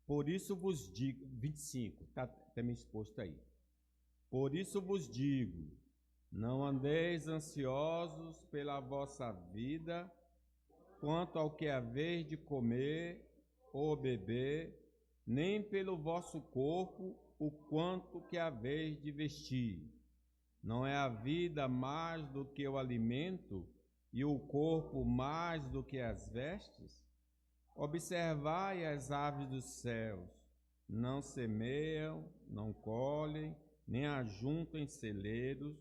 Por isso vos digo, 25, está também exposto aí. Por isso vos digo, não andeis ansiosos pela vossa vida, quanto ao que haveis de comer ou beber, nem pelo vosso corpo, o quanto que haveis de vestir. Não é a vida mais do que o alimento, e o corpo mais do que as vestes? Observai as aves dos céus, não semeiam, não colhem, nem ajuntam em celeiros,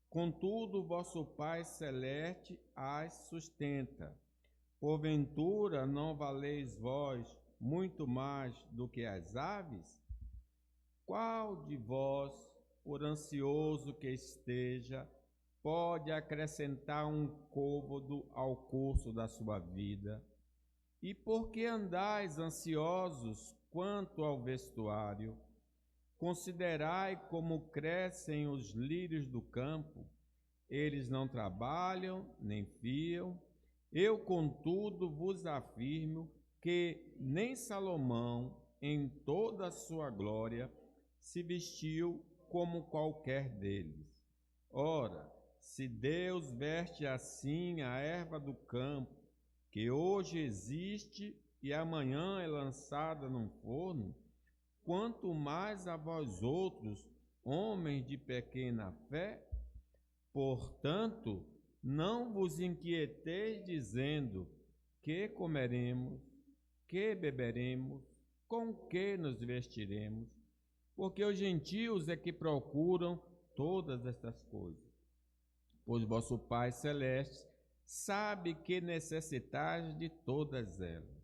contudo o vosso Pai Celeste as sustenta. Porventura não valeis vós muito mais do que as aves? Qual de vós, por ansioso que esteja, pode acrescentar um côvado ao curso da sua vida? E por que andais ansiosos quanto ao vestuário? Considerai como crescem os lírios do campo, eles não trabalham, nem fiam. Eu, contudo, vos afirmo que nem Salomão, em toda a sua glória, se vestiu como qualquer deles. Ora, se Deus veste assim a erva do campo, que hoje existe e amanhã é lançada num forno, quanto mais a vós outros, homens de pequena fé? Portanto, não vos inquieteis dizendo: que comeremos, que beberemos, com que nos vestiremos? Porque os gentios é que procuram todas estas coisas. Pois vosso Pai Celeste sabe que necessitais de todas elas.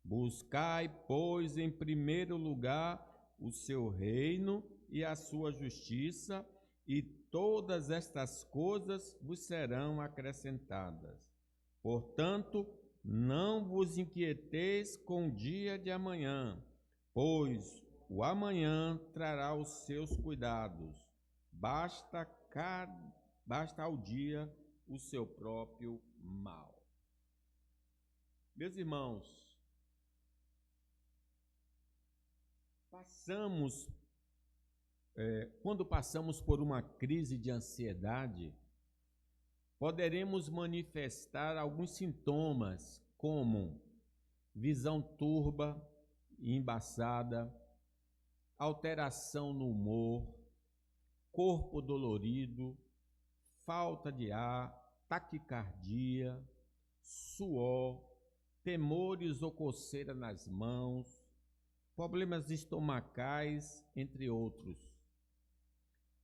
Buscai, pois, em primeiro lugar o seu reino e a sua justiça, e todas estas coisas vos serão acrescentadas. Portanto, não vos inquieteis com o dia de amanhã, pois o amanhã trará os seus cuidados. Basta ao dia o seu próprio mal. Meus irmãos, quando passamos por uma crise de ansiedade, poderemos manifestar alguns sintomas, como visão turva e embaçada, alteração no humor, corpo dolorido, falta de ar, taquicardia, suor, temores ou coceira nas mãos, problemas estomacais, entre outros.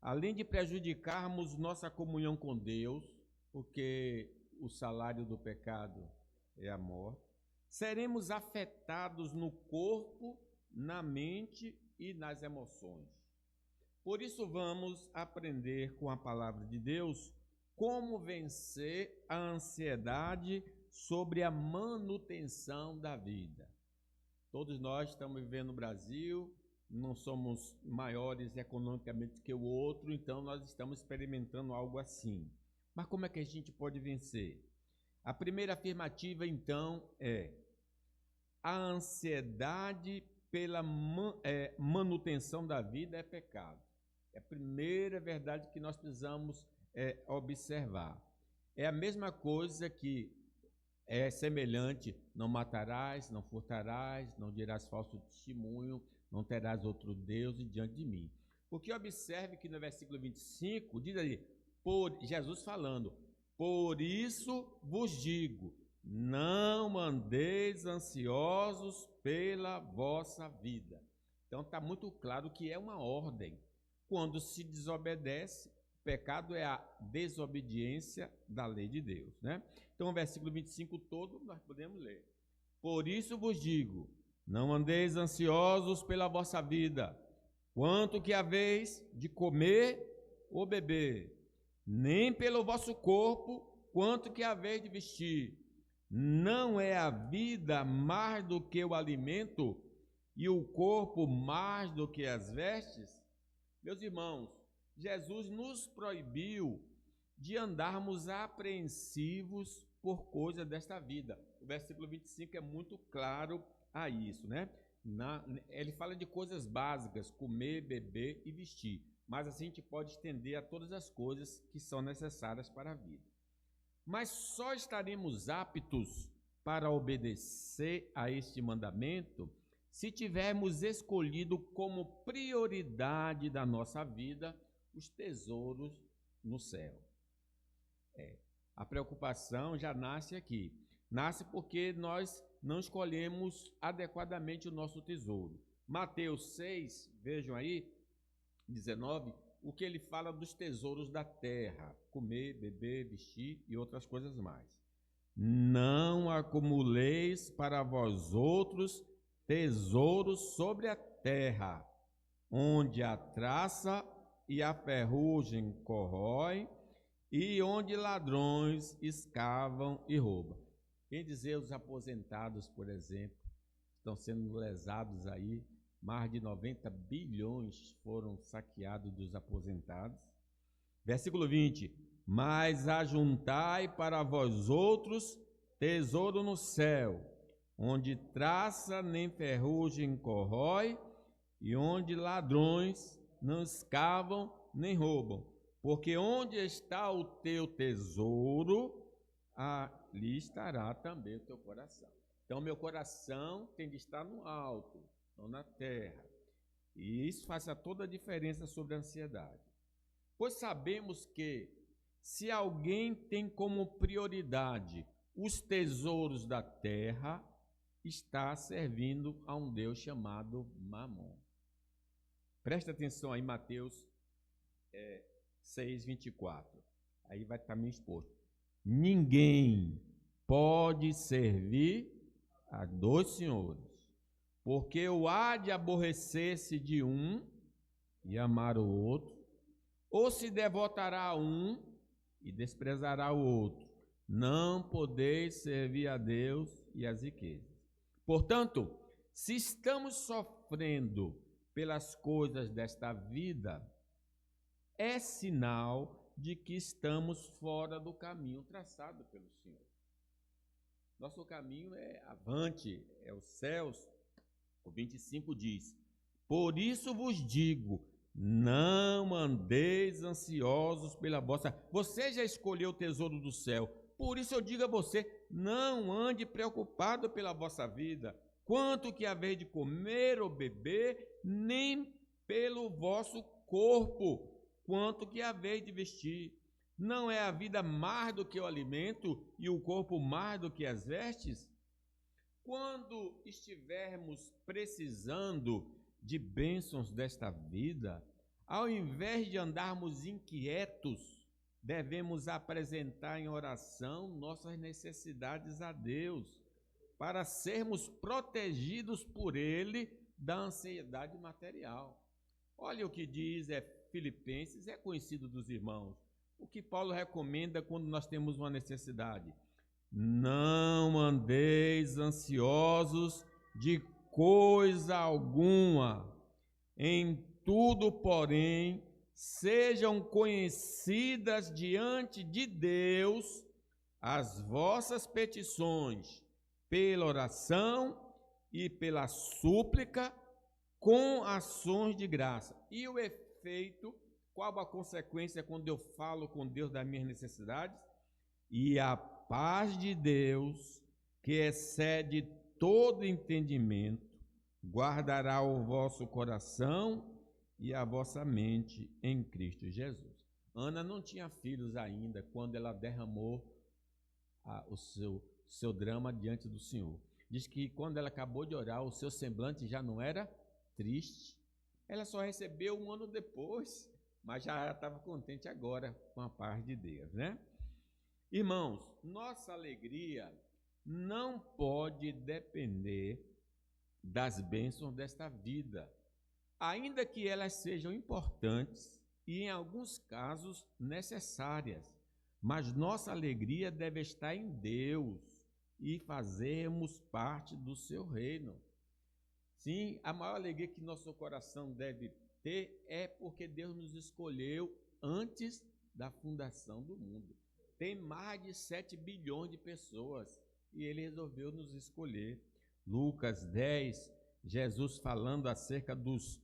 Além de prejudicarmos nossa comunhão com Deus, porque o salário do pecado é a morte, seremos afetados no corpo, na mente e nas emoções. Por isso vamos aprender com a palavra de Deus como vencer a ansiedade sobre a manutenção da vida. Todos nós estamos vivendo no Brasil, não somos maiores economicamente que o outro, então nós estamos experimentando algo assim. Mas como é que a gente pode vencer? A primeira afirmativa, então, é: a ansiedade pela manutenção da vida é pecado. É a primeira verdade que nós precisamos observar. É a mesma coisa que é semelhante: não matarás, não furtarás, não dirás falso testemunho, não terás outro Deus diante de mim. Porque observe que no versículo 25, diz ali, Jesus falando: por isso vos digo, não andeis ansiosos pela vossa vida. Então está muito claro que é uma ordem. Quando se desobedece, o pecado é a desobediência da lei de Deus, né? Então o versículo 25 todo nós podemos ler. Por isso vos digo, não andeis ansiosos pela vossa vida, quanto que haveis de comer ou beber, nem pelo vosso corpo, quanto que haveis de vestir. Não é a vida mais do que o alimento, e o corpo mais do que as vestes? Meus irmãos, Jesus nos proibiu de andarmos apreensivos por coisa desta vida. o versículo 25 é muito claro a isso, né? Ele fala de coisas básicas, comer, beber e vestir, mas assim a gente pode estender a todas as coisas que são necessárias para a vida. Mas só estaremos aptos para obedecer a este mandamento se tivermos escolhido como prioridade da nossa vida os tesouros no céu. A preocupação já nasce aqui. Nasce porque nós não escolhemos adequadamente o nosso tesouro. Mateus 6, vejam aí, 19, o que ele fala dos tesouros da terra, comer, beber, vestir e outras coisas mais. Não acumuleis para vós outros tesouros sobre a terra, onde a traça e a ferrugem corroem, e onde ladrões escavam e roubam. Quem dizer os aposentados, por exemplo, estão sendo lesados aí, mais de 90 bilhões foram saqueados dos aposentados. Versículo 20, mas ajuntai para vós outros tesouro no céu, onde traça nem ferrugem corrói, e onde ladrões não escavam nem roubam. Porque onde está o teu tesouro, ali estará também o teu coração. Então, meu coração tem de estar no alto, não na terra. E isso faz toda a diferença sobre a ansiedade. Pois sabemos que, se alguém tem como prioridade os tesouros da terra, está servindo a um Deus chamado Mamon. Presta atenção aí, Mateus 6, 24. Aí vai estar meio exposto. Ninguém pode servir a dois senhores, porque o há de aborrecer-se de um e amar o outro, ou se devotará a um e desprezará o outro. Não podeis servir a Deus e às riquezas. Portanto, se estamos sofrendo pelas coisas desta vida, é sinal de que estamos fora do caminho traçado pelo Senhor. Nosso caminho é avante, é os céus. O 25 diz: por isso vos digo, não andeis ansiosos pela vossa... Você já escolheu o tesouro do céu. Por isso eu digo a você, não ande preocupado pela vossa vida, quanto que haver de comer ou beber, nem pelo vosso corpo, quanto que haver de vestir. Não é a vida mais do que o alimento e o corpo mais do que as vestes? Quando estivermos precisando de bênçãos desta vida, ao invés de andarmos inquietos, devemos apresentar em oração nossas necessidades a Deus, para sermos protegidos por Ele da ansiedade material. Olha o que diz Filipenses, é conhecido dos irmãos. O que Paulo recomenda quando nós temos uma necessidade? Não andeis ansiosos de coisa alguma, em tudo, porém, sejam conhecidas diante de Deus as vossas petições, pela oração e pela súplica, com ações de graça. E o efeito, qual a consequência quando eu falo com Deus das minhas necessidades? E a paz de Deus, que excede todo entendimento, guardará o vosso coração e a vossa mente em Cristo Jesus. Ana não tinha filhos ainda quando ela derramou o seu drama diante do Senhor. Diz que quando ela acabou de orar, o seu semblante já não era triste. Ela só recebeu um ano depois, mas já estava contente agora com a paz de Deus, né? Irmãos, nossa alegria não pode depender das bênçãos desta vida, ainda que elas sejam importantes e, em alguns casos, necessárias. Mas nossa alegria deve estar em Deus e fazermos parte do seu reino. Sim, a maior alegria que nosso coração deve ter é porque Deus nos escolheu antes da fundação do mundo. Tem mais de 7 bilhões de pessoas e ele resolveu nos escolher. Lucas 10, Jesus falando acerca dos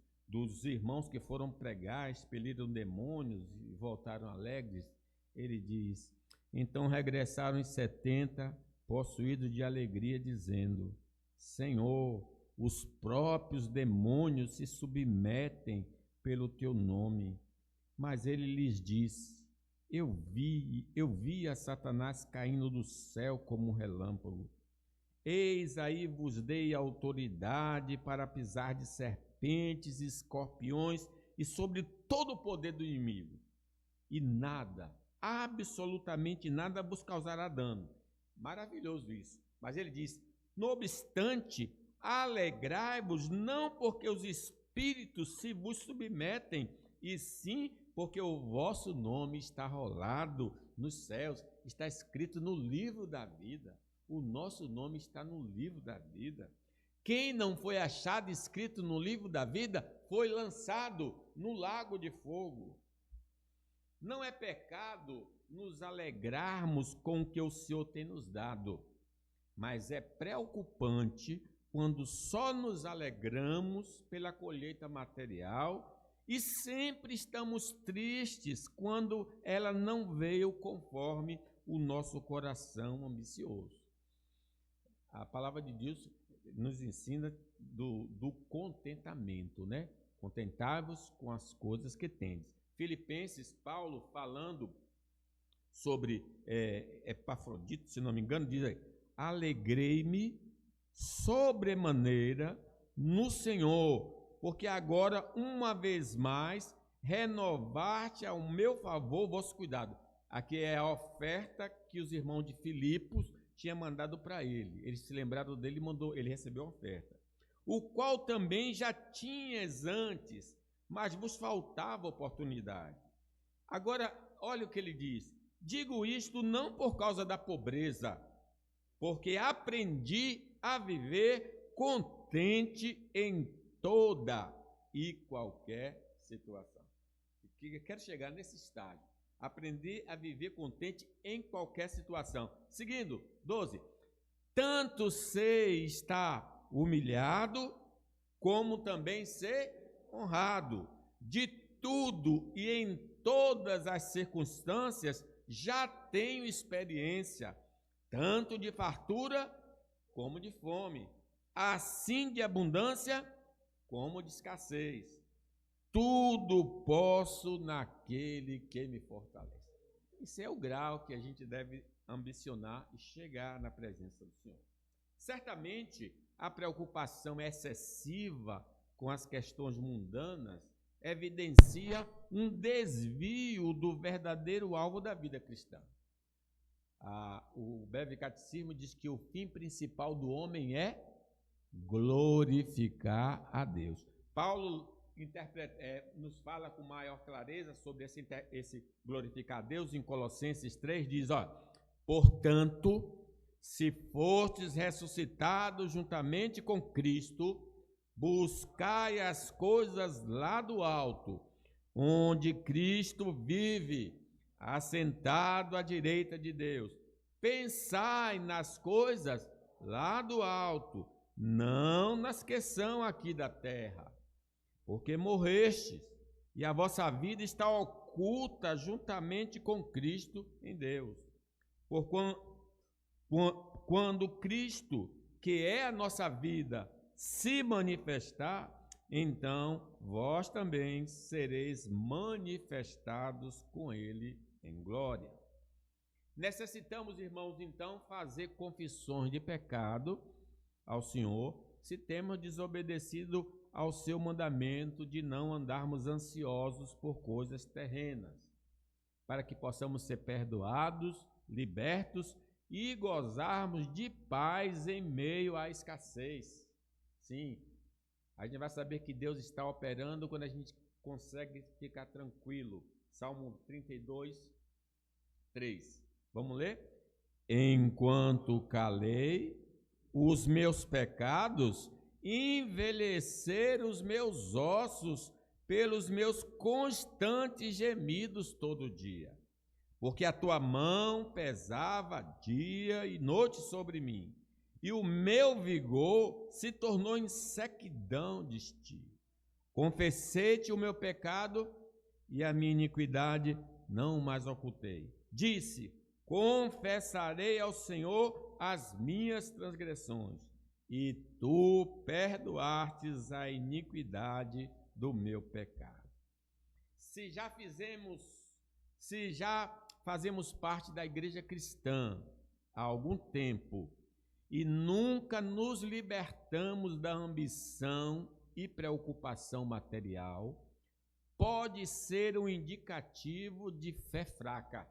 irmãos que foram pregar, expeliram demônios e voltaram alegres, ele diz: então regressaram os 70, possuídos de alegria, dizendo: Senhor, os próprios demônios se submetem pelo teu nome. Mas ele lhes disse: eu vi a Satanás caindo do céu como um relâmpago. Eis aí vos dei autoridade para pisar de serpentes e escorpiões e sobre todo o poder do inimigo. E nada, absolutamente nada vos causará dano. Maravilhoso isso. Mas ele diz: no obstante, alegrai-vos não porque os espíritos se vos submetem, e sim porque o vosso nome está rolado nos céus, está escrito no livro da vida. O nosso nome está no livro da vida. Quem não foi achado escrito no livro da vida foi lançado no lago de fogo. Não é pecado nos alegrarmos com o que o Senhor tem nos dado, mas é preocupante quando só nos alegramos pela colheita material e sempre estamos tristes quando ela não veio conforme o nosso coração ambicioso. A palavra de Deus nos ensina do contentamento, né? Contentai-vos com as coisas que tendes. Filipenses, Paulo, falando sobre Epafrodito, se não me engano, diz aí: alegrei-me sobremaneira no Senhor, porque agora, uma vez mais, renovaste ao meu favor o vosso cuidado. Aqui é a oferta que os irmãos de Filipos tinham mandado para ele. Eles se lembraram dele e ele recebeu a oferta. O qual também já tinhas antes, mas vos faltava oportunidade. Agora, olha o que ele diz: digo isto não por causa da pobreza, porque aprendi a viver contente em toda e qualquer situação. Eu quero chegar nesse estágio. Aprender a viver contente em qualquer situação. Seguindo, 12. Tanto sei estar humilhado, como também ser honrado. De tudo e em todas as circunstâncias já tenho experiência, tanto de fartura como de fome, assim de abundância como de escassez. Tudo posso naquele que me fortalece. Esse é o grau que a gente deve ambicionar e chegar na presença do Senhor. Certamente, a preocupação excessiva com as questões mundanas evidencia um desvio do verdadeiro alvo da vida cristã. O breve catecismo diz que o fim principal do homem é glorificar a Deus. Paulo nos fala com maior clareza sobre esse glorificar a Deus. Em Colossenses 3 diz: portanto, se fostes ressuscitados juntamente com Cristo, buscai as coisas lá do alto, onde Cristo vive, assentado à direita de Deus. Pensai nas coisas lá do alto, não nas que são aqui da terra, porque morrestes, e a vossa vida está oculta juntamente com Cristo em Deus. Quando Cristo, que é a nossa vida, se manifestar, então vós também sereis manifestados com Ele em glória. Necessitamos, irmãos, então, fazer confissões de pecado ao Senhor, se temos desobedecido ao seu mandamento de não andarmos ansiosos por coisas terrenas, para que possamos ser perdoados, libertos e gozarmos de paz em meio à escassez. Sim, a gente vai saber que Deus está operando quando a gente consegue ficar tranquilo. Salmo 32, 3. Vamos ler? Enquanto calei, os meus pecados envelheceram os meus ossos pelos meus constantes gemidos todo dia. porque a tua mão pesava dia e noite sobre mim, e o meu vigor se tornou em sequidão de estio. Confessei-te o meu pecado e a minha iniquidade não mais ocultei. Disse: confessarei ao Senhor as minhas transgressões, e tu perdoastes a iniquidade do meu pecado. Se já fazemos parte da igreja cristã há algum tempo e nunca nos libertamos da ambição e preocupação material, pode ser um indicativo de fé fraca.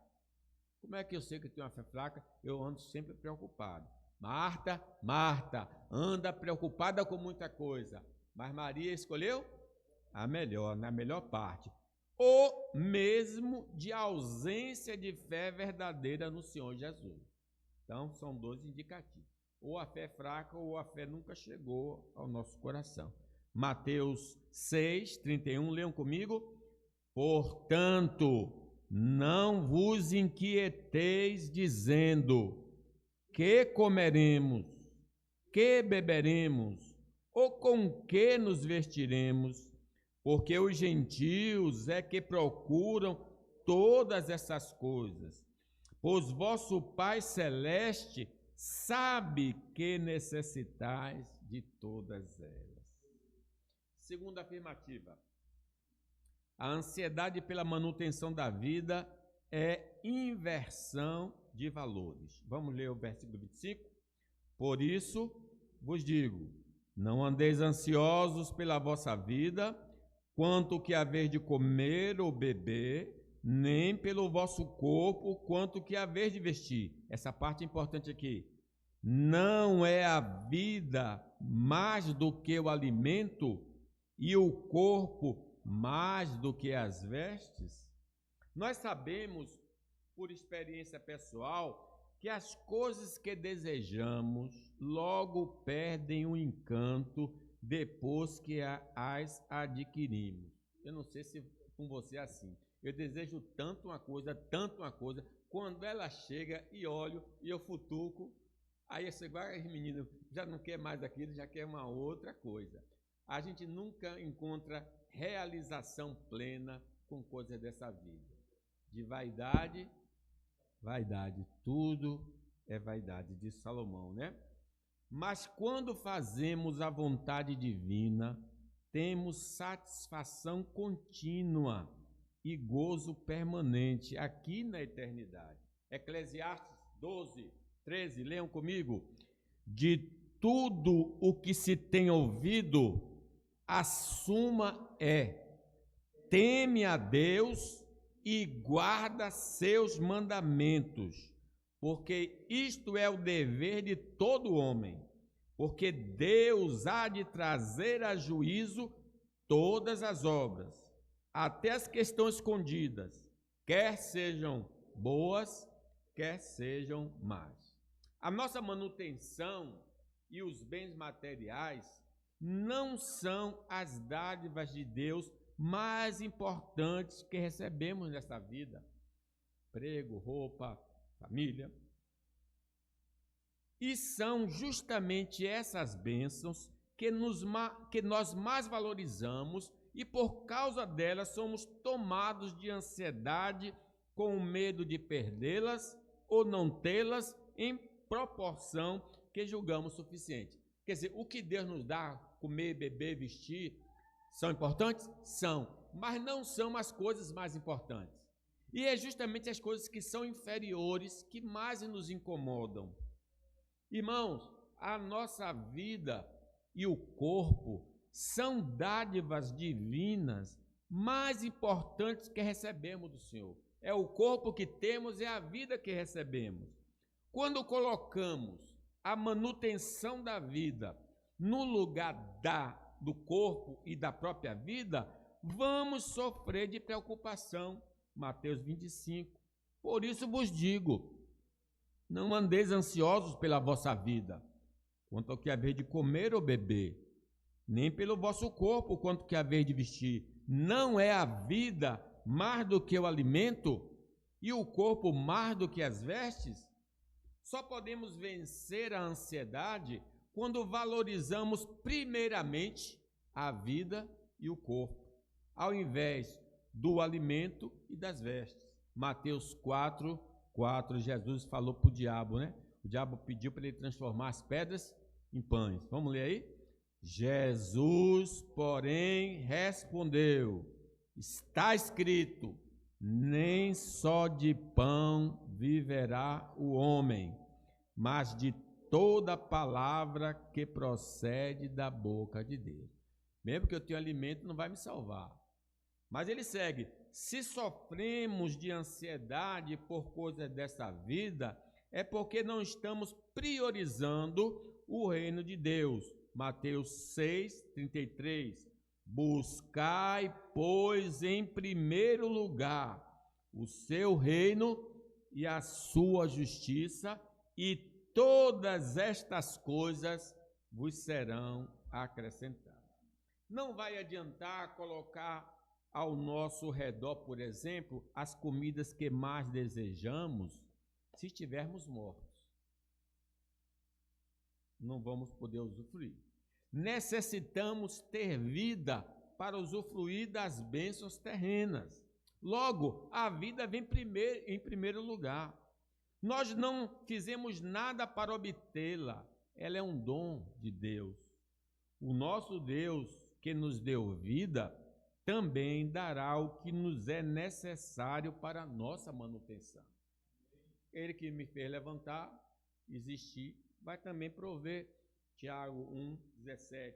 Como é que eu sei que eu tenho uma fé fraca? Eu ando sempre preocupado. Marta anda preocupada com muita coisa, mas Maria escolheu a melhor, na melhor parte. Ou mesmo de ausência de fé verdadeira no Senhor Jesus. Então, são dois indicativos. Ou a fé é fraca, ou a fé nunca chegou ao nosso coração. Mateus 6, 31, leiam comigo. Portanto, não vos inquieteis dizendo: que comeremos, que beberemos, ou com que nos vestiremos? Porque os gentios é que procuram todas essas coisas. Pois vosso Pai Celeste sabe que necessitais de todas elas. Segunda afirmativa. A ansiedade pela manutenção da vida é inversão de valores. Vamos ler o versículo 25? Por isso vos digo, não andeis ansiosos pela vossa vida, quanto o que haver de comer ou beber, nem pelo vosso corpo, quanto o que haver de vestir. Essa parte é importante aqui. Não é a vida mais do que o alimento e o corpo mais do que as vestes? Nós sabemos, por experiência pessoal, que as coisas que desejamos logo perdem o encanto depois que as adquirimos. Eu não sei se com você é assim. Eu desejo tanto uma coisa, quando ela chega e olho e eu futuco, aí você vai, menino, já não quer mais aquilo, já quer uma outra coisa. A gente nunca encontra realização plena com coisas dessa vida. De vaidade, tudo é vaidade, diz Salomão, né? Mas quando fazemos a vontade divina, temos satisfação contínua e gozo permanente aqui na eternidade. Eclesiastes 12, 13, leiam comigo. De tudo o que se tem ouvido, a suma é: teme a Deus e guarda seus mandamentos, porque isto é o dever de todo homem, porque Deus há de trazer a juízo todas as obras, até as que estão escondidas, quer sejam boas, quer sejam más. A nossa manutenção e os bens materiais não são as dádivas de Deus mais importantes que recebemos nesta vida. Emprego, roupa, família. E são justamente essas bênçãos que nós mais valorizamos e por causa delas somos tomados de ansiedade com o medo de perdê-las ou não tê-las em proporção que julgamos suficiente. Quer dizer, o que Deus nos dá, comer, beber, vestir, são importantes? São, mas não são as coisas mais importantes. E é justamente as coisas que são inferiores que mais nos incomodam. Irmãos, a nossa vida e o corpo são dádivas divinas mais importantes que recebemos do Senhor. É o corpo que temos, é a vida que recebemos. Quando colocamos a manutenção da vida no lugar do corpo e da própria vida, vamos sofrer de preocupação. Mateus 25. Por isso vos digo, não andeis ansiosos pela vossa vida, quanto ao que haver de comer ou beber, nem pelo vosso corpo, quanto ao que haver de vestir. Não é a vida mais do que o alimento e o corpo mais do que as vestes? Só podemos vencer a ansiedade quando valorizamos primeiramente a vida e o corpo, ao invés do alimento e das vestes. Mateus 4:4, Jesus falou para o diabo, né? O diabo pediu para ele transformar as pedras em pães. Vamos ler aí? Jesus, porém, respondeu: está escrito, nem só de pão viverá o homem, mas de toda palavra que procede da boca de Deus. Mesmo que eu tenha alimento, não vai me salvar. Mas ele segue: se sofremos de ansiedade por coisas dessa vida, é porque não estamos priorizando o reino de Deus. Mateus 6:33. Buscai, pois, em primeiro lugar o seu reino e a sua justiça, e todas estas coisas vos serão acrescentadas. Não vai adiantar colocar ao nosso redor, por exemplo, as comidas que mais desejamos, se estivermos mortos. Não vamos poder usufruir. Necessitamos ter vida para usufruir das bênçãos terrenas. Logo, a vida vem em primeiro lugar. Nós não fizemos nada para obtê-la. Ela é um dom de Deus. O nosso Deus, que nos deu vida, também dará o que nos é necessário para a nossa manutenção. Ele que me fez levantar, existir, vai também prover. Tiago 1:17.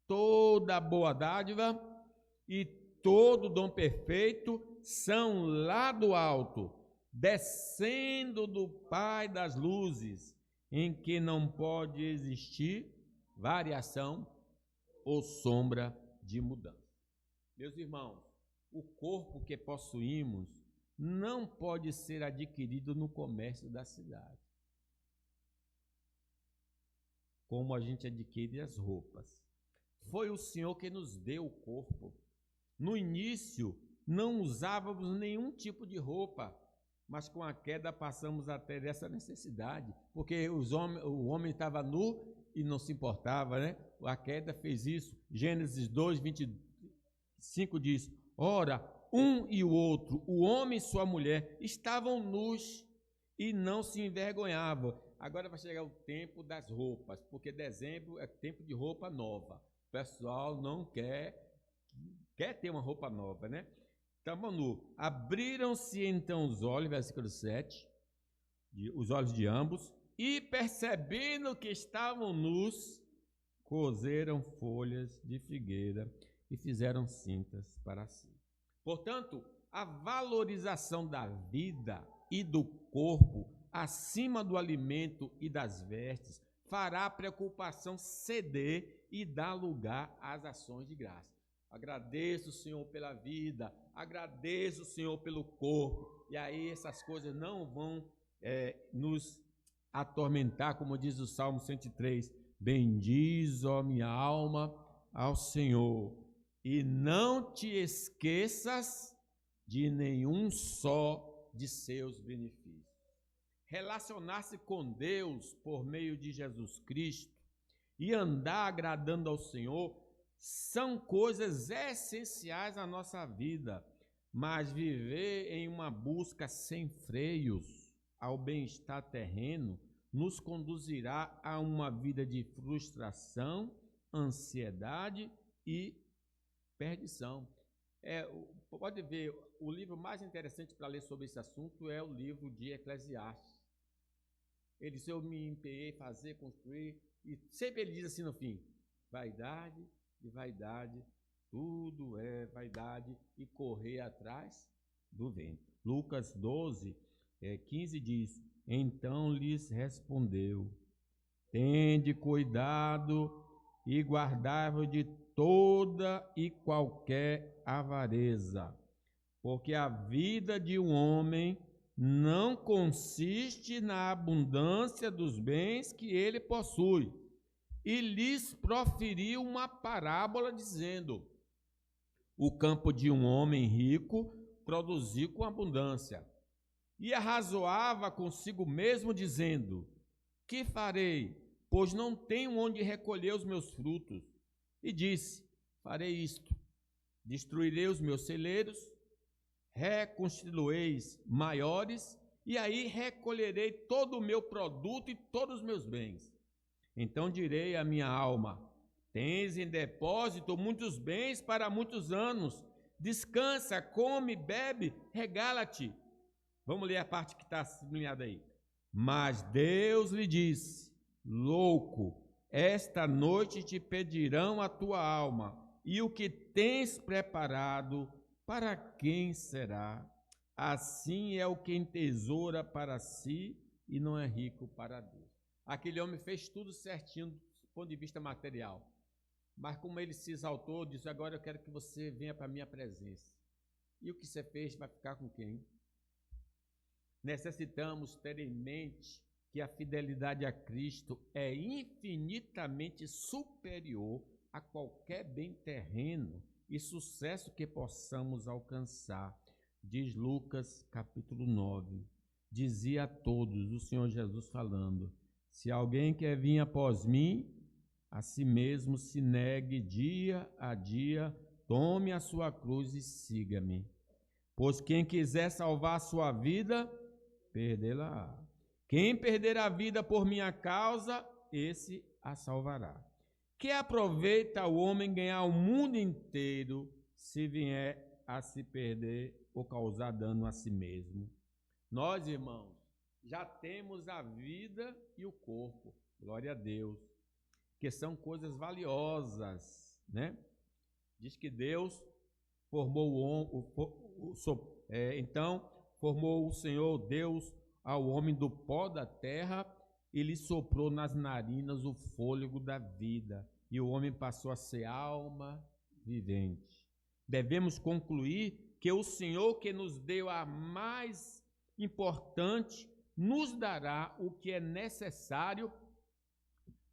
Toda boa dádiva e todo dom perfeito são lá do alto, descendo do Pai das luzes, em que não pode existir variação ou sombra de mudança. Meus irmãos, o corpo que possuímos não pode ser adquirido no comércio da cidade, como a gente adquire as roupas. Foi o Senhor que nos deu o corpo. No início, não usávamos nenhum tipo de roupa, mas com a queda passamos a ter essa necessidade, porque o homem estava nu e não se importava, né? A queda fez isso. Gênesis 2:25 diz: ora, um e o outro, o homem e sua mulher, estavam nus e não se envergonhavam. Agora vai chegar o tempo das roupas, porque dezembro é tempo de roupa nova. O pessoal não quer ter uma roupa nova, né? Estavam nus. Abriram-se então os olhos, versículo 7, os olhos de ambos, e percebendo que estavam nus, coseram folhas de figueira e fizeram cintas para si. Portanto, a valorização da vida e do corpo acima do alimento e das vestes fará a preocupação ceder e dar lugar às ações de graça. Agradeço o Senhor pela vida, agradeço o Senhor pelo corpo, e aí essas coisas não vão nos atormentar, como diz o Salmo 103, bendiz, ó minha alma, ao Senhor, e não te esqueças de nenhum só de seus benefícios. Relacionar-se com Deus por meio de Jesus Cristo e andar agradando ao Senhor são coisas essenciais à nossa vida, mas viver em uma busca sem freios ao bem-estar terreno nos conduzirá a uma vida de frustração, ansiedade e perdição. Pode ver, o livro mais interessante para ler sobre esse assunto é o livro de Eclesiastes. Ele diz: eu me empenhei em fazer, construir, e sempre ele diz assim no fim: vaidade e vaidade, tudo é vaidade e correr atrás do vento. Lucas 12:15 diz: então lhes respondeu: tende cuidado e guardai-vos de toda e qualquer avareza, porque a vida de um homem não consiste na abundância dos bens que ele possui. E lhes proferiu uma parábola dizendo: o campo de um homem rico produziu com abundância. e arrazoava consigo mesmo, dizendo: que farei, pois não tenho onde recolher os meus frutos? E disse: farei isto: destruirei os meus celeiros, reconstruíreis maiores, e aí recolherei todo o meu produto e todos os meus bens. Então direi à minha alma: tens em depósito muitos bens para muitos anos. Descansa, come, bebe, regala-te. Vamos ler a parte que está sublinhada aí. Mas Deus lhe disse: louco, esta noite te pedirão a tua alma, e o que tens preparado, para quem será? Assim é o que entesoura para si e não é rico para Deus. Aquele homem fez tudo certinho do ponto de vista material. Mas como ele se exaltou, disse: agora eu quero que você venha para a minha presença. E o que você fez vai ficar com quem? Necessitamos ter em mente que a fidelidade a Cristo é infinitamente superior a qualquer bem terreno e sucesso que possamos alcançar. Diz Lucas capítulo 9. Dizia a todos, o Senhor Jesus falando: se alguém quer vir após mim, a si mesmo se negue dia a dia, tome a sua cruz e siga-me. Pois quem quiser salvar a sua vida, perdê-la. Quem perder a vida por minha causa, esse a salvará. Que aproveita o homem ganhar o mundo inteiro, se vier a se perder ou causar dano a si mesmo? Nós, irmãos, já temos a vida e o corpo, glória a Deus, que são coisas valiosas, né? Diz que Deus formou então formou o Senhor Deus ao homem do pó da terra e lhe soprou nas narinas o fôlego da vida, e o homem passou a ser alma vivente. Devemos concluir que o Senhor, que nos deu a mais importante, nos dará o que é necessário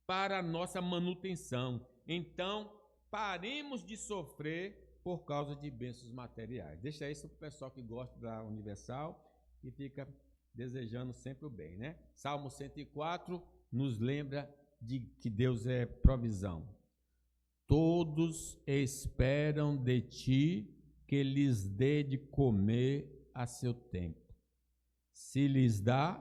para a nossa manutenção. Então, paremos de sofrer por causa de bênçãos materiais. Deixa isso para o pessoal que gosta da Universal e fica desejando sempre o bem, né? Salmo 104 nos lembra de que Deus é provisão. Todos esperam de ti que lhes dê de comer a seu tempo. Se lhes dá,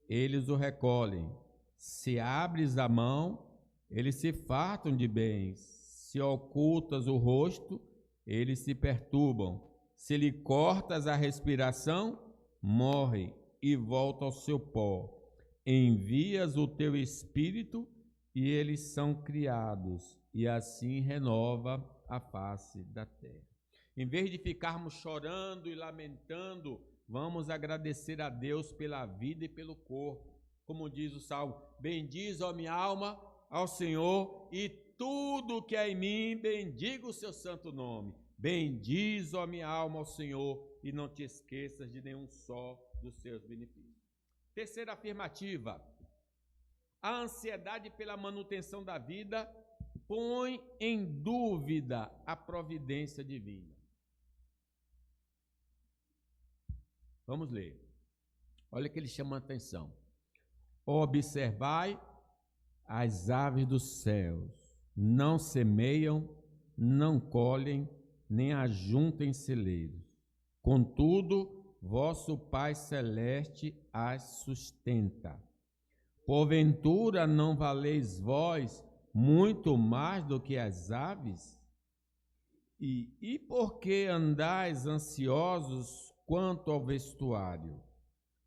eles o recolhem. Se abres a mão, eles se fartam de bens. Se ocultas o rosto, eles se perturbam. Se lhe cortas a respiração, morrem e voltam ao seu pó. Envias o teu espírito e eles são criados, e assim renova a face da terra. Em vez de ficarmos chorando e lamentando, vamos agradecer a Deus pela vida e pelo corpo. Como diz o Salmo: bendiz, ó minha alma, ao Senhor, e tudo que é em mim, bendiga o seu santo nome. Bendiz, ó minha alma, ao Senhor, e não te esqueças de nenhum só dos seus benefícios. Terceira afirmativa: a ansiedade pela manutenção da vida põe em dúvida a providência divina. Vamos ler. Olha que ele chama a atenção. Observai as aves dos céus, não semeiam, não colhem, nem ajuntem celeiros. Contudo, vosso Pai Celeste as sustenta. Porventura não valeis vós muito mais do que as aves? E por que andais ansiosos quanto ao vestuário?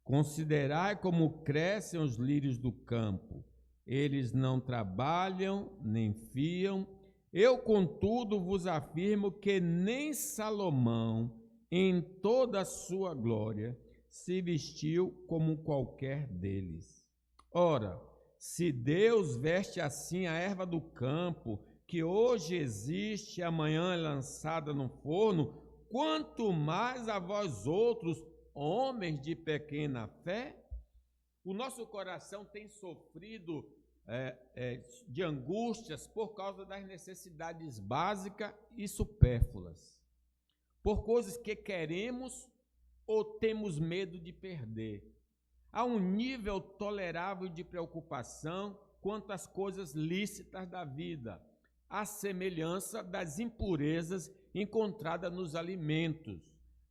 Considerai como crescem os lírios do campo. Eles não trabalham, nem fiam. Eu, contudo, vos afirmo que nem Salomão, em toda a sua glória, se vestiu como qualquer deles. Ora, se Deus veste assim a erva do campo, que hoje existe e amanhã é lançada no forno, quanto mais a vós outros, homens de pequena fé? O nosso coração tem sofrido de angústias por causa das necessidades básicas e supérfluas, por coisas que queremos ou temos medo de perder? Há um nível tolerável de preocupação quanto às coisas lícitas da vida, à semelhança das impurezas encontradas nos alimentos,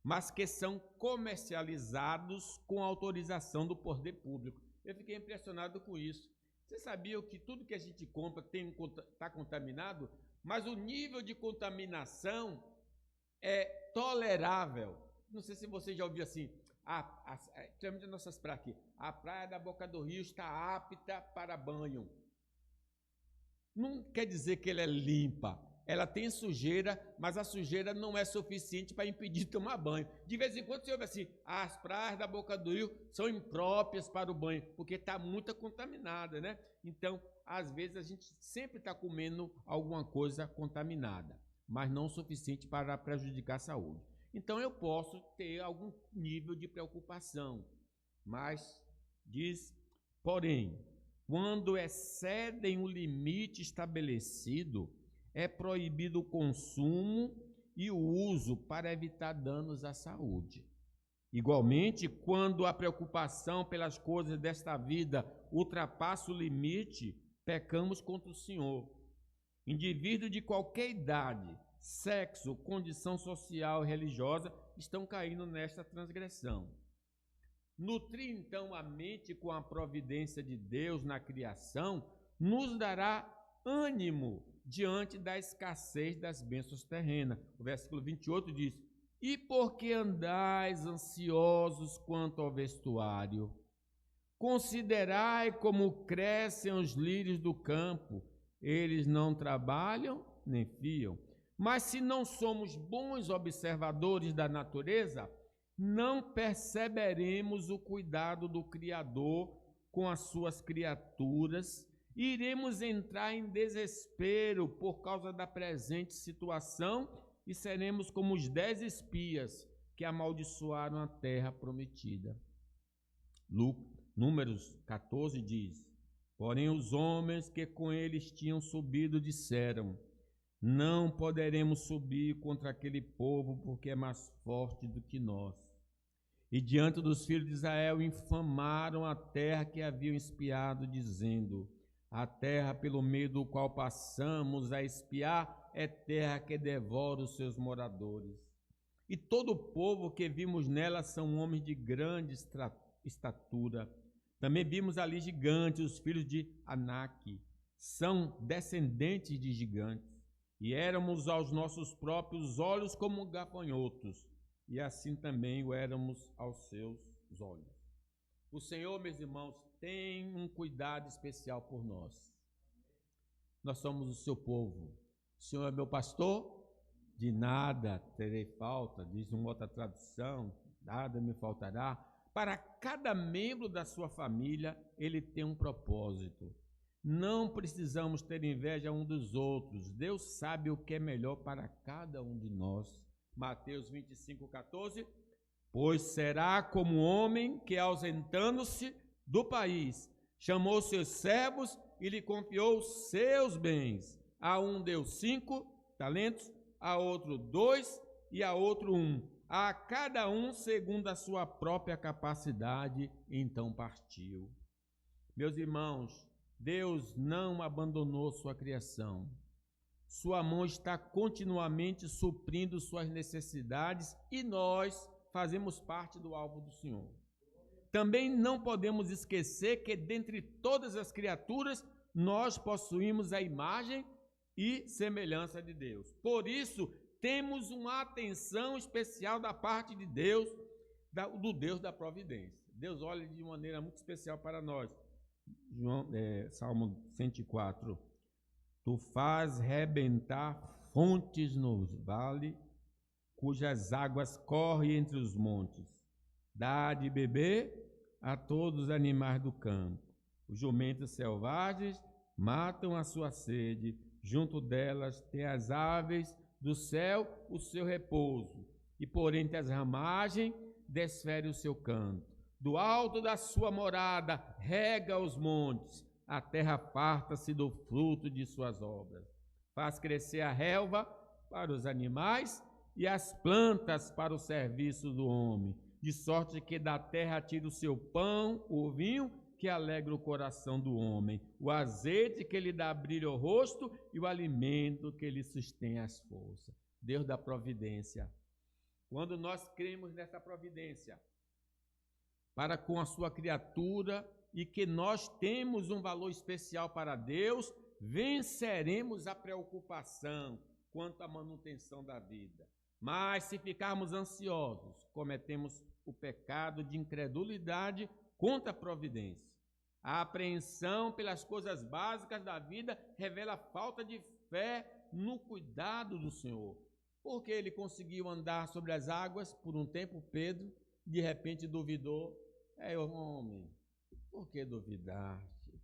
mas que são comercializados com autorização do poder público. Eu fiquei impressionado com isso. Você sabia que tudo que a gente compra está contaminado? Mas o nível de contaminação é tolerável. Não sei se você já ouviu assim, principalmente nossas praias aqui, a praia da Boca do Rio está apta para banho. Não quer dizer que ela é limpa, ela tem sujeira, mas a sujeira não é suficiente para impedir de tomar banho. De vez em quando você ouve assim, as praias da Boca do Rio são impróprias para o banho, porque está muito contaminada, né? Então, às vezes a gente sempre está comendo alguma coisa contaminada, mas não o suficiente para prejudicar a saúde. Então, eu posso ter algum nível de preocupação, mas diz, porém, quando excedem o limite estabelecido, é proibido o consumo e o uso para evitar danos à saúde. Igualmente, quando a preocupação pelas coisas desta vida ultrapassa o limite, pecamos contra o Senhor. Indivíduos de qualquer idade, sexo, condição social e religiosa estão caindo nesta transgressão. Nutrir, então, a mente com a providência de Deus na criação nos dará ânimo diante da escassez das bênçãos terrenas. O versículo 28 diz, e porque andais ansiosos quanto ao vestuário? Considerai como crescem os lírios do campo, eles não trabalham nem fiam. Mas se não somos bons observadores da natureza, não perceberemos o cuidado do Criador com as suas criaturas, e iremos entrar em desespero por causa da presente situação e seremos como os 10 espias que amaldiçoaram a terra prometida. Números 14 diz, porém os homens que com eles tinham subido disseram, não poderemos subir contra aquele povo porque é mais forte do que nós. E diante dos filhos de Israel infamaram a terra que haviam espiado, dizendo, a terra pelo meio do qual passamos a espiar é terra que devora os seus moradores. E todo o povo que vimos nela são homens de grande estatura. Também vimos ali gigantes, os filhos de Anak, são descendentes de gigantes. E éramos aos nossos próprios olhos como gafanhotos, e assim também o éramos aos seus olhos. O Senhor, meus irmãos, tem um cuidado especial por nós. Nós somos o seu povo. O Senhor é meu pastor? De nada terei falta, diz uma outra tradução, nada me faltará. Para cada membro da sua família, ele tem um propósito. Não precisamos ter inveja um dos outros. Deus sabe o que é melhor para cada um de nós. Mateus 25:14. Pois será como um homem que, ausentando-se do país, chamou seus servos e lhe confiou seus bens. A um deu 5 talentos, a outro 2 e a outro 1. A cada um segundo a sua própria capacidade, então partiu. Meus irmãos, Deus não abandonou sua criação. Sua mão está continuamente suprindo suas necessidades e nós fazemos parte do alvo do Senhor. Também não podemos esquecer que dentre todas as criaturas nós possuímos a imagem e semelhança de Deus. Por isso, temos uma atenção especial da parte de Deus, do Deus da providência. Deus olha de maneira muito especial para nós. Salmo 104. Tu faz rebentar fontes no vale, cujas águas correm entre os montes. Dá de beber a todos os animais do campo. Os jumentos selvagens matam a sua sede, junto delas tem as aves do céu o seu repouso, e por entre as ramagens desfere o seu canto. Do alto da sua morada rega os montes, a terra farta-se do fruto de suas obras. Faz crescer a relva para os animais e as plantas para o serviço do homem. de sorte que da terra tira o seu pão, o vinho, que alegra o coração do homem, o azeite que lhe dá brilho ao rosto e o alimento que lhe sustém as forças. Deus da providência. Quando nós cremos nessa providência para com a sua criatura e que nós temos um valor especial para Deus, venceremos a preocupação quanto à manutenção da vida. Mas se ficarmos ansiosos, cometemos o pecado de incredulidade contra a providência. A apreensão pelas coisas básicas da vida revela falta de fé no cuidado do Senhor. Porque ele conseguiu andar sobre as águas por um tempo, Pedro, de repente duvidou. Homem, por que duvidaste?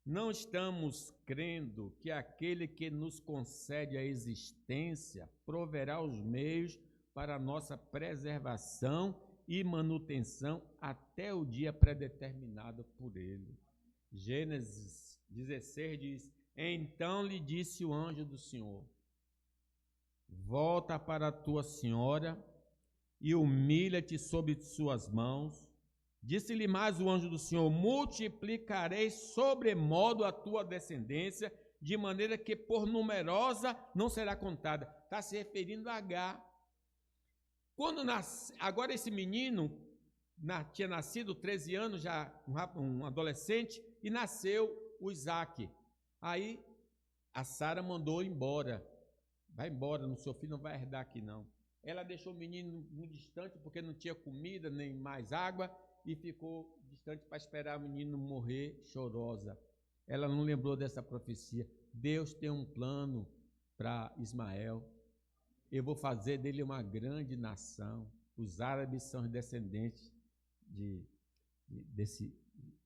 Não estamos crendo que aquele que nos concede a existência proverá os meios para a nossa preservação e manutenção até o dia predeterminado por ele. Gênesis 16 diz: então lhe disse o anjo do Senhor: volta para a tua senhora e humilha-te sob suas mãos. Disse-lhe mais o anjo do Senhor: multiplicarei sobremodo a tua descendência, de maneira que por numerosa não será contada. Está se referindo a Agar. Agora esse menino tinha nascido 13 anos, já um adolescente, e nasceu o Isaac. Aí a Sara mandou embora. Vai embora, no seu filho não vai herdar aqui não. Ela deixou o menino no distante porque não tinha comida nem mais água e ficou distante para esperar o menino morrer chorosa. Ela não lembrou dessa profecia. Deus tem um plano para Ismael. Eu vou fazer dele uma grande nação. Os árabes são os descendentes desse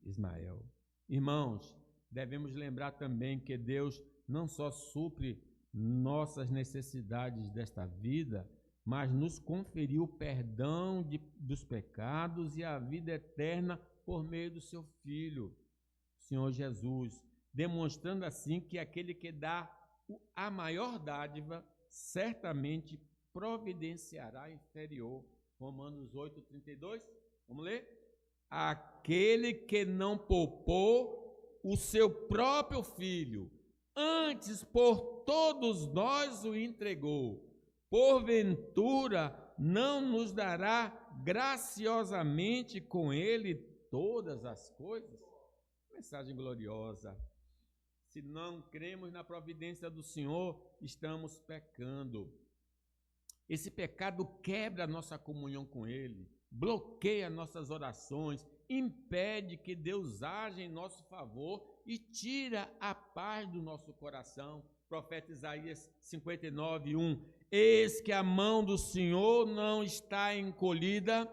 Ismael. Irmãos, devemos lembrar também que Deus não só supre nossas necessidades desta vida, mas nos conferiu o perdão dos pecados e a vida eterna por meio do seu Filho, o Senhor Jesus, demonstrando assim que aquele que dá a maior dádiva certamente providenciará a inferior. Romanos 8:32, vamos ler? Aquele que não poupou o seu próprio Filho, antes por todos nós o entregou, porventura não nos dará graciosamente com ele todas as coisas? Mensagem gloriosa. Se não cremos na providência do Senhor, estamos pecando. Esse pecado quebra a nossa comunhão com ele, bloqueia nossas orações, impede que Deus haja em nosso favor e tira a paz do nosso coração. Profeta Isaías 59:1. Eis que a mão do Senhor não está encolhida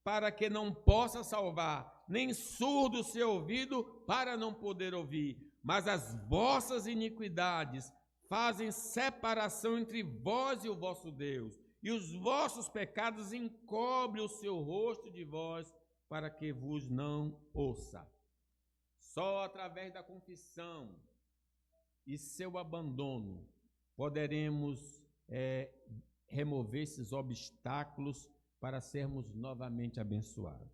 para que não possa salvar, nem surdo o seu ouvido para não poder ouvir. Mas as vossas iniquidades fazem separação entre vós e o vosso Deus, e os vossos pecados encobrem o seu rosto de vós, para que vos não ouça. Só através da confissão e seu abandono poderemos remover esses obstáculos para sermos novamente abençoados.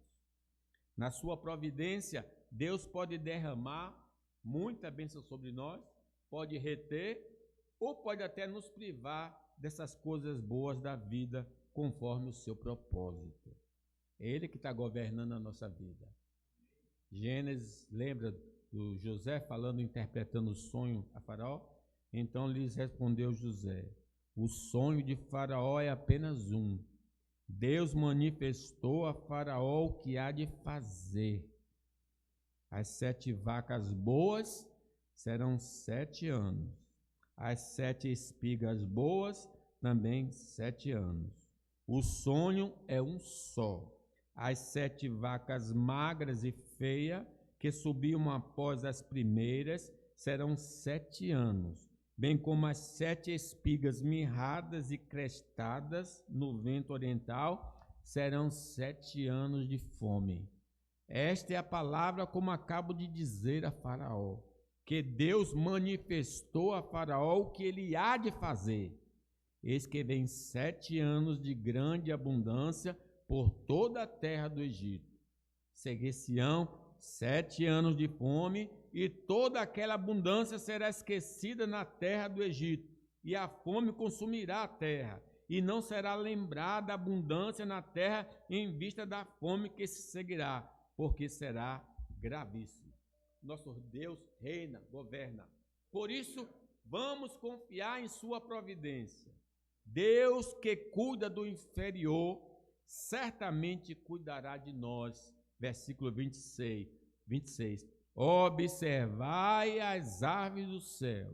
Na sua providência, Deus pode derramar muita bênção sobre nós, pode reter ou pode até nos privar dessas coisas boas da vida conforme o seu propósito. É Ele que está governando a nossa vida. Gênesis, lembra do José falando, interpretando o sonho a Faraó? Então lhes respondeu José: o sonho de Faraó é apenas um. Deus manifestou a Faraó o que há de fazer. As 7 vacas boas serão 7 anos. As 7 espigas boas também 7 anos. O sonho é um só. As 7 vacas magras e feias que subiam após as primeiras serão 7 anos, bem como as 7 espigas mirradas e crestadas no vento oriental serão 7 anos de fome. Esta é a palavra como acabo de dizer a Faraó, que Deus manifestou a Faraó o que ele há de fazer. eis que vem 7 anos de grande abundância por toda a terra do Egito. Seguir-se-ão 7 anos de fome, e toda aquela abundância será esquecida na terra do Egito, e a fome consumirá a terra, e não será lembrada a abundância na terra em vista da fome que se seguirá, porque será gravíssimo. Nosso Deus reina, governa. Por isso, vamos confiar em sua providência. Deus que cuida do inferior, certamente cuidará de nós. Versículo 26. Observai as aves do céu,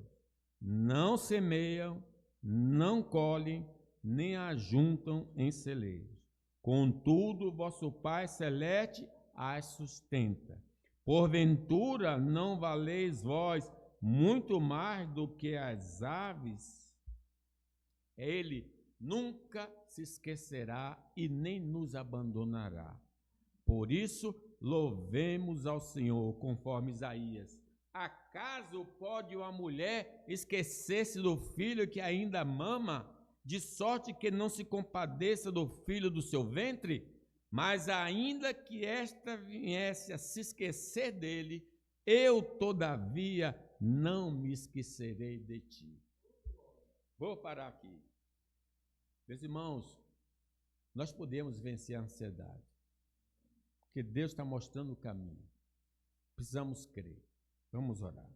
não semeiam, não colhem, nem ajuntam em celeiros. Contudo, vosso Pai Celeste as sustenta. Porventura não valeis vós muito mais do que as aves? Ele nunca se esquecerá e nem nos abandonará. Por isso, louvemos ao Senhor, conforme Isaías. Acaso pode uma mulher esquecer-se do filho que ainda mama, de sorte que não se compadeça do filho do seu ventre? Mas ainda que esta viesse a se esquecer dele, eu, todavia, não me esquecerei de ti. Vou parar aqui. Meus irmãos, nós podemos vencer a ansiedade, porque Deus está mostrando o caminho. Precisamos crer. Vamos orar.